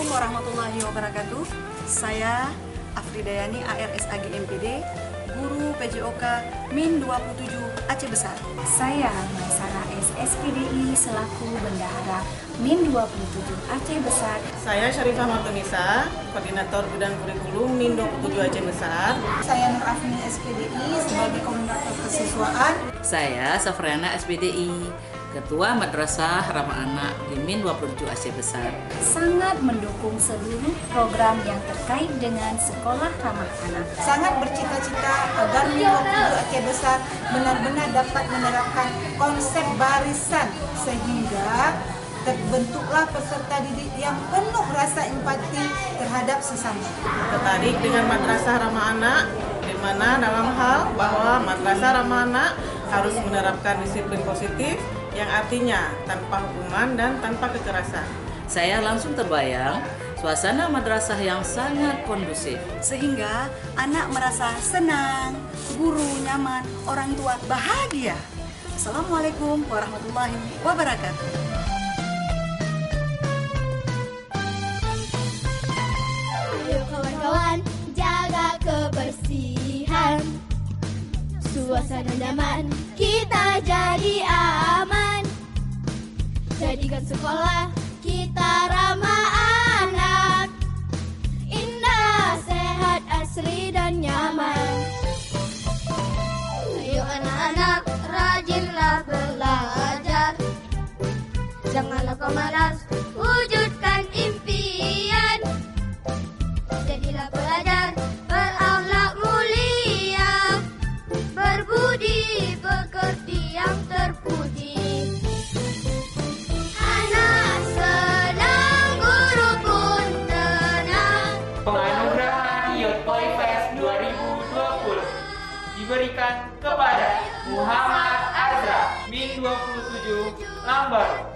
Assalamualaikum warahmatullahi wabarakatuh. Saya Afridayani ARSAG MPD, guru PJOK Min 27 Aceh Besar. Saya Maisara SSPDI selaku Bendahara Min 27 Aceh Besar. Saya Syarifah Martunisa, Koordinator Bidang Kurikulum Min 27 Aceh Besar. Saya Nur Afni SPDI sebagai Koordinator Kesiswaan. Saya Safriana SPDI, Ketua Madrasah Ramah Anak di Min 27 Aceh Besar. Sangat mendukung seluruh program yang terkait dengan sekolah ramah anak. Sangat bercita-cita agar Min 27 Aceh Besar benar-benar dapat menerapkan konsep barisan sehingga terbentuklah peserta didik yang penuh rasa empati terhadap sesama. Tertarik dengan Madrasah Ramah Anak, di mana dalam hal bahwa Madrasah Ramah Anak harus menerapkan disiplin positif yang artinya tanpa hukuman dan tanpa kekerasan. Saya langsung terbayang suasana madrasah yang sangat kondusif. Sehingga anak merasa senang, guru nyaman, orang tua bahagia. Assalamualaikum warahmatullahi wabarakatuh. Ayo kawan-kawan, jaga kebersihan. Suasana nyaman, kita jadi aman. Jadikan sekolah kita ramah anak. Indah, sehat, asri, dan nyaman. Ayo anak-anak, rajinlah belajar. Janganlah kau malas, wujudkan impian. Jadilah pelajar, berakhlak mulia, berbudi, pekerti yang terpuji. Anak senang, guru pun tenang. Penganugerahan Youth Boy Fest 2020 diberikan kepada Muhammad Azra Min 27 Lambar.